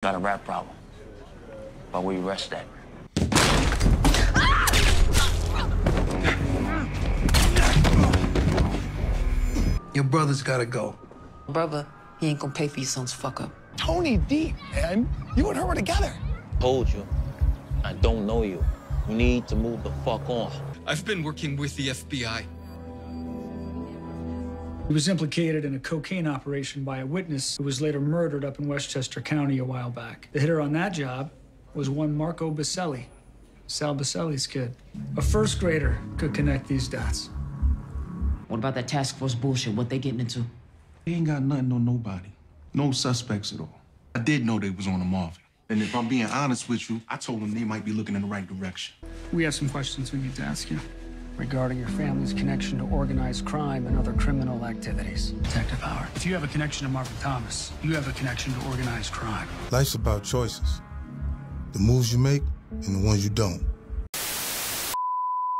Got a rap problem, but we arrest that. Your brother's gotta go. Brother, he ain't gonna pay for your son's fuck up. Tony D, man. You and her were together. Told you, I don't know you. You need to move the fuck on. I've been working with the FBI. He was implicated in a cocaine operation by a witness who was later murdered up in Westchester County a while back. The hitter on that job was one Marco Baselli, Sal Baselli's kid. A first grader could connect these dots. What about that task force bullshit? What they getting into? They ain't got nothing on nobody. No suspects at all. I did know they was on a Marvin. And if I'm being honest with you, I told them they might be looking in the right direction. We have some questions we need to ask you regarding your family's connection to organized crime and other criminal activities. Detective Howard, if you have a connection to Marvin Thomas, you have a connection to organized crime. Life's about choices. The moves you make and the ones you don't.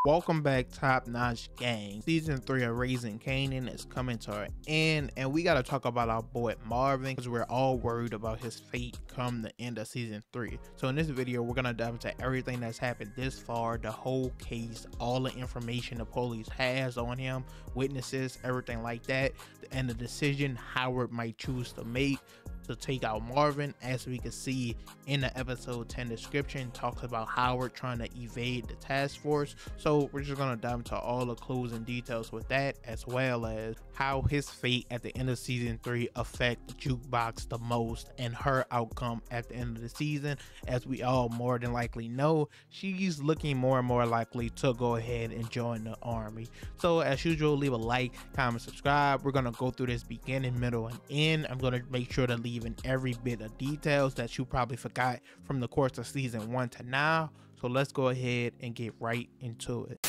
Welcome back, Top Notch Gang. Season 3 of Raising Kanan is coming to an end, and we gotta talk about our boy Marvin because we're all worried about his fate come the end of season 3. So in this video, we're gonna dive into everything that's happened this far, the whole case, all the information the police has on him, witnesses, everything like that, and the decision Howard might choose to make to take out Marvin. As we can see in the episode 10 description, talks about Howard trying to evade the task force. So we're just gonna dive into all the clues and details with that, as well as how his fate at the end of season 3 affect Jukebox the most and her outcome at the end of the season. As we all more than likely know, she's looking more and more likely to go ahead and join the army. So as usual, leave a like, comment, subscribe. We're gonna go through this beginning, middle, and end. I'm gonna make sure to leave in every bit of details that you probably forgot from the course of season 1 to now. So let's go ahead and get right into it.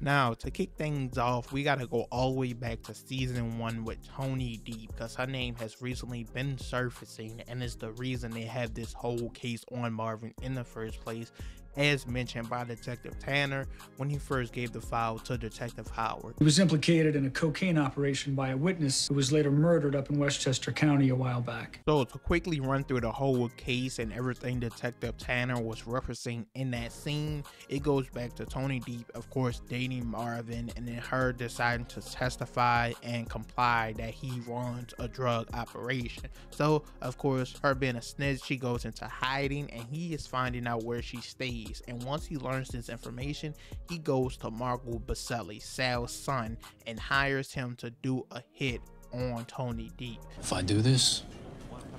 Now, to kick things off, we gotta go all the way back to season 1 with Tony D, because her name has recently been surfacing and is the reason they have this whole case on Marvin in the first place, as mentioned by Detective Tanner when he first gave the file to Detective Howard. He was implicated in a cocaine operation by a witness who was later murdered up in Westchester County a while back. So to quickly run through the whole case and everything Detective Tanner was referencing in that scene, it goes back to Tony D, of course, dating Marvin, and then her deciding to testify and comply that he runs a drug operation. So of course, her being a snitch, she goes into hiding and he is finding out where she stays. And once he learns this information, he goes to Marco Baselli, Sal's son, and hires him to do a hit on Tony D. If I do this,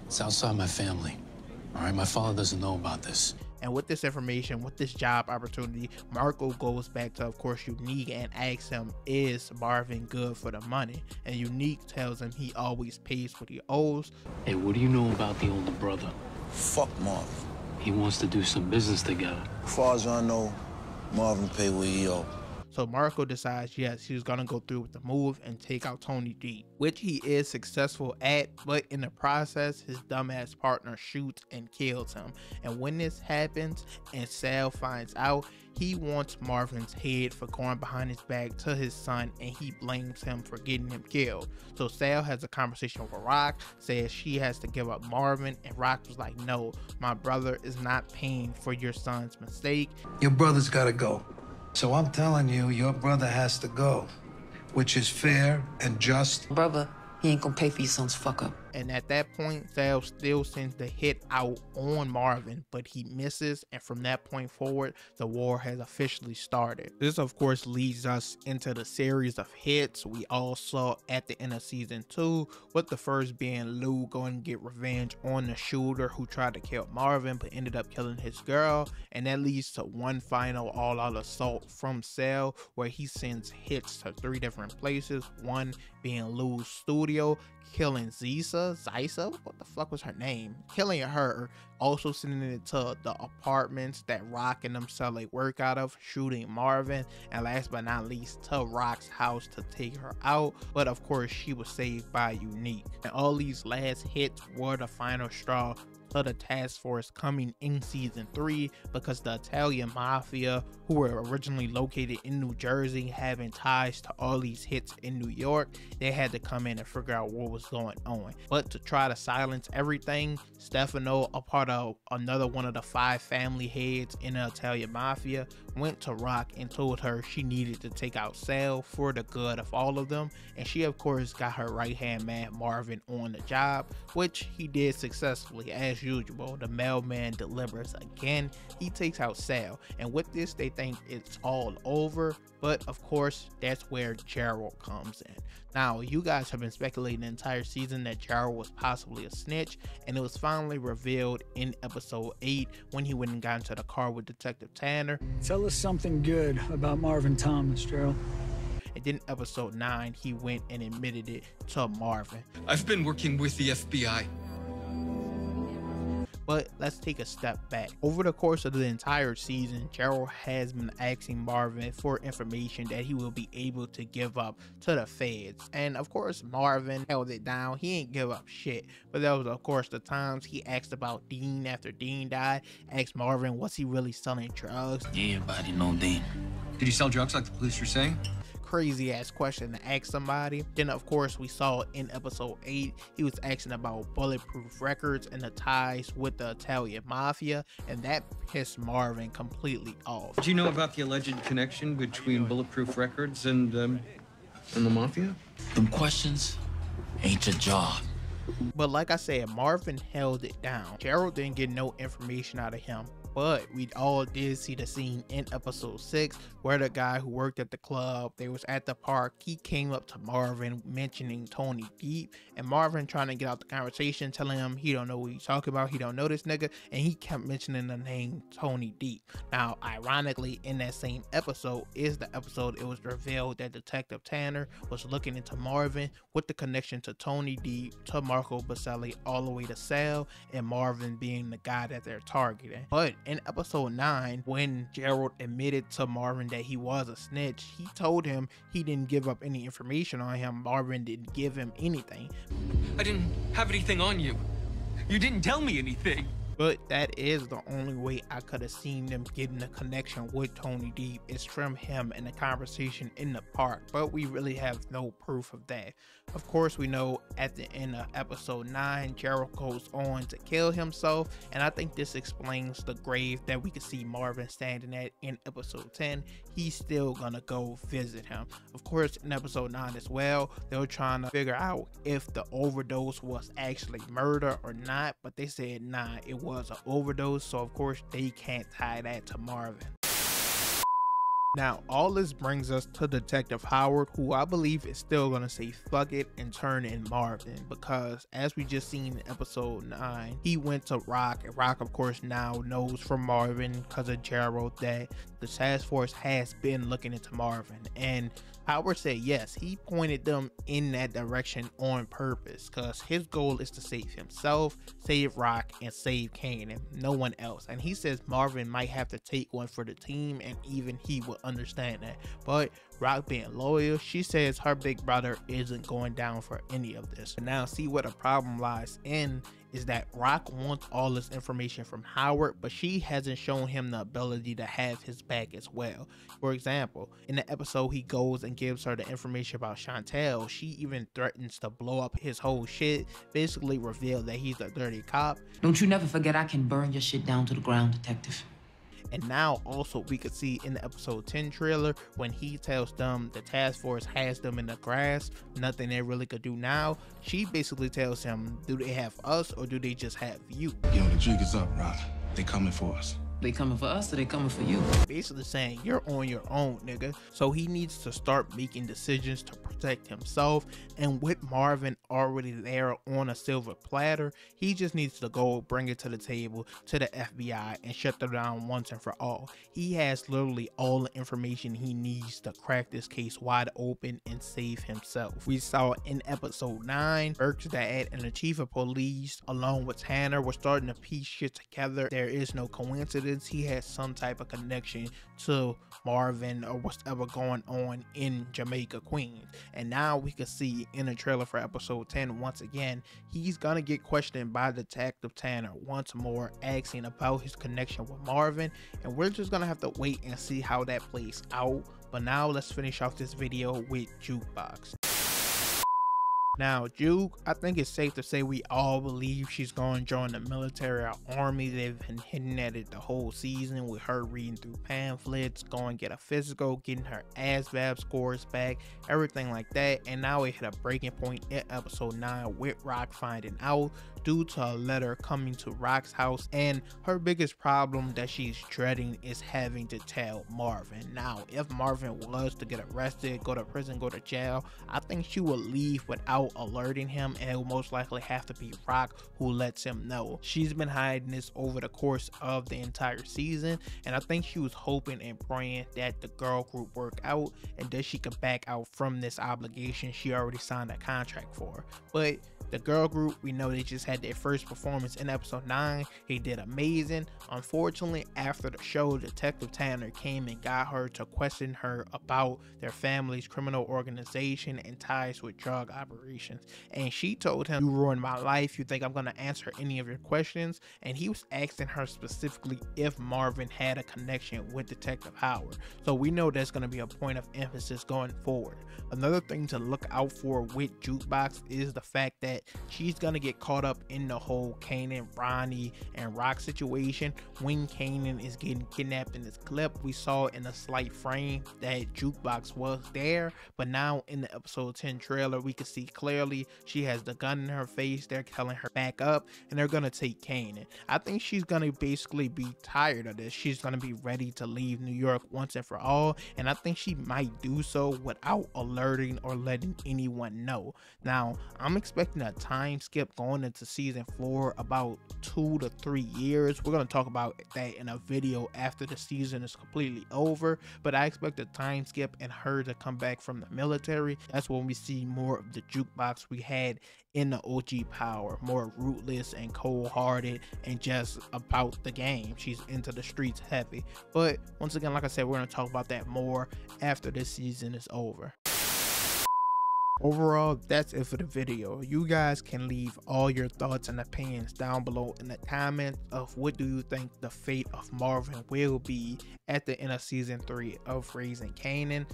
it's outside my family. All right, my father doesn't know about this. And with this information, with this job opportunity, Marco goes back to, of course, Unique and asks him, is Marvin good for the money? And Unique tells him he always pays what he owes. Hey, what do you know about the older brother? Fuck Marvin. He wants to do some business together. As far as I know, Marvin pay what he owe. So Marco decides, yes, he's gonna go through with the move and take out Tony D, which he is successful at, but in the process, his dumbass partner shoots and kills him. And when this happens and Sal finds out, he wants Marvin's head for going behind his back to his son, and he blames him for getting him killed. So Sal has a conversation with Rock, says she has to give up Marvin, and Rock was like, no, my brother is not paying for your son's mistake. Your brother's gotta go. So I'm telling you, your brother has to go, which is fair and just. Brother, he ain't gonna pay for your son's fuck up. And at that point, Sal still sends the hit out on Marvin, but he misses, and from that point forward, the war has officially started. This, of course, leads us into the series of hits we all saw at the end of season 2, with the first being Lou going to get revenge on the shooter who tried to kill Marvin but ended up killing his girl, and that leads to one final all-out assault from Sal, where he sends hits to 3 different places, one being Lou's studio, killing Zisa, what the fuck was her name? Killing her, also sending it to the apartments that Rock and them sell a work out of, shooting Marvin, and last but not least to Rock's house to take her out, but of course she was saved by Unique. And all these last hits were the final straw to the task force coming in season 3 because the Italian mafia, who were originally located in New Jersey, having ties to all these hits in New York, they had to come in and figure out what was going on. But to try to silence everything, Stefano, a part of another one of the 5 family heads in the Italian mafia, went to Rock and told her she needed to take out Sal for the good of all of them, and she of course got her right hand man Marvin on the job, which he did successfully. As usual, the mailman delivers again. He takes out Sal, and with this they think it's all over, but of course that's where Gerald comes in. Now, you guys have been speculating the entire season that Gerald was possibly a snitch, and it was finally revealed in episode 8 when he went and got into the car with Detective Tanner. Tell us something good about Marvin Thomas, Gerald. And then episode 9, he went and admitted it to Marvin. I've been working with the FBI. But let's take a step back. Over the course of the entire season, Gerald has been asking Marvin for information that he will be able to give up to the feds. And of course, Marvin held it down. He ain't give up shit. But that was of course the times he asked about Dean after Dean died. Asked Marvin, was he really selling drugs? Yeah, everybody know Dean. Did he sell drugs like the police were saying? Crazy ass question to ask somebody. Then of course we saw in episode 8 he was asking about Bulletproof Records and the ties with the Italian mafia, and that pissed Marvin completely off. Did you know about the alleged connection between Bulletproof Records and the mafia? Them questions ain't your job. But like I said, Marvin held it down. Gerald didn't get no information out of him. But we all did see the scene in episode 6 where the guy who worked at the club, they was at the park, he came up to Marvin mentioning Tony Deep, and Marvin trying to get out the conversation, telling him he don't know what he's talking about, he don't know this nigga, and he kept mentioning the name Tony Deep. Now ironically, in that same episode is the episode it was revealed that Detective Tanner was looking into Marvin with the connection to Tony Deep, to Marco Baselli, all the way to Sal, and Marvin being the guy that they're targeting. But in episode 9, when Gerald admitted to Marvin that he was a snitch, he told him he didn't give up any information on him. Marvin didn't give him anything. I didn't have anything on you. You didn't tell me anything. But that is the only way I could have seen them getting a connection with Tony Deep, is from him and the conversation in the park, but we really have no proof of that. Of course, we know at the end of episode 9, Gerald goes on to kill himself, and I think this explains the grave that we could see Marvin standing at in episode 10. He's still gonna go visit him. Of course, in episode 9 as well, they were trying to figure out if the overdose was actually murder or not, but they said nah, it was an overdose, so of course they can't tie that to Marvin. Now, all this brings us to Detective Howard, who I believe is still gonna say fuck it and turn in Marvin, because as we just seen in episode 9, he went to Rock, and Rock of course now knows from Marvin because of Gerald that the task force has been looking into Marvin, and Howard said yes, he pointed them in that direction on purpose because his goal is to save himself, save Rock, and save Kanan, no one else. And he says Marvin might have to take one for the team, and even he will understand that. But Rock being loyal, she says her big brother isn't going down for any of this. And now see where the problem lies in is that Rock wants all this information from Howard, but she hasn't shown him the ability to have his back as well. For example, in the episode he goes and gives her the information about Chantel, she even threatens to blow up his whole shit, basically reveal that he's a dirty cop. Don't you never forget I can burn your shit down to the ground, detective. And now also we could see in the episode 10 trailer when he tells them the task force has them in the grass, nothing they really could do now. She basically tells him, do they have us or do they just have you? Yo, the jig is up, Rock. They coming for us. They coming for us or they coming for you? Basically saying you're on your own, nigga. So he needs to start making decisions to protect himself, and with Marvin already there on a silver platter, he just needs to go bring it to the table to the FBI and shut them down once and for all. He has literally all the information he needs to crack this case wide open and save himself. We saw in episode 9, Burke's dad and the chief of police along with Tanner were starting to piece shit together. There is no coincidence. seasons, he had some type of connection to Marvin or what's ever going on in Jamaica, Queens. And now we can see in the trailer for episode 10, once again, he's gonna get questioned by Detective Tanner once more, asking about his connection with Marvin, and we're just gonna have to wait and see how that plays out. But now let's finish off this video with Jukebox. Now, Juke, I think it's safe to say we all believe she's going to join the military or army. They've been hinting at it the whole season with her reading through pamphlets, going to get a physical, getting her ASVAB scores back, everything like that. And now it hit a breaking point in episode 9 with Rock finding out due to a letter coming to Rock's house. And her biggest problem that she's dreading is having to tell Marvin. Now, if Marvin was to get arrested, go to prison, go to jail, I think she will leave without alerting him, and it will most likely have to be Rock who lets him know. She's been hiding this over the course of the entire season, and I think she was hoping and praying that the girl group work out and that she could back out from this obligation she already signed a contract for. But the girl group, we know they just had their first performance in episode 9. He did amazing. Unfortunately, after the show, Detective Tanner came and got her to question her about their family's criminal organization and ties with drug operations. And she told him, "You ruined my life. You think I'm going to answer any of your questions?" And he was asking her specifically if Marvin had a connection with Detective Howard. So we know that's going to be a point of emphasis going forward. Another thing to look out for with Jukebox is the fact that she's gonna get caught up in the whole Kanan, Ronnie, and Rock situation. When Kanan is getting kidnapped in this clip, we saw in a slight frame that Jukebox was there, but now in the episode 10 trailer, we can see clearly she has the gun in her face. They're telling her back up, and they're gonna take Kanan. I think she's gonna basically be tired of this. She's gonna be ready to leave New York once and for all, and I think she might do so without alerting or letting anyone know. Now, I'm expecting a time skip going into season 4, about 2 to 3 years. We're going to talk about that in a video after the season is completely over, but I expect a time skip and her to come back from the military. That's when we see more of the Jukebox we had in the OG Power, more rootless and cold-hearted and just about the game. She's into the streets heavy. But once again, like I said, we're going to talk about that more after this season is over. Overall, that's it for the video. You guys can leave all your thoughts and opinions down below in the comments of what do you think the fate of Marvin will be at the end of season 3 of Raising Kanan.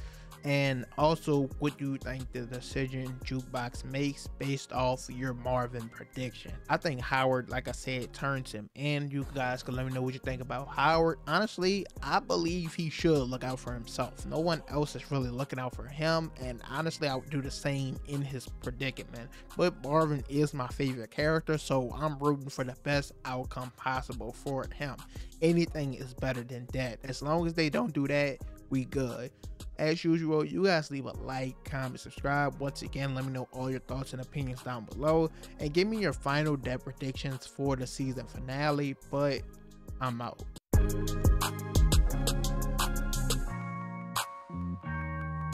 And also, what do you think the decision Jukebox makes based off your Marvin prediction? I think Howard, like I said, turns him in. You guys can let me know what you think about Howard. Honestly, I believe he should look out for himself. No one else is really looking out for him, and honestly, I would do the same in his predicament. But Marvin is my favorite character, so I'm rooting for the best outcome possible for him. Anything is better than that. As long as they don't do that, we good. As usual, you guys leave a like, comment, subscribe. Once again, let me know all your thoughts and opinions down below, and give me your final death predictions for the season finale. But I'm out.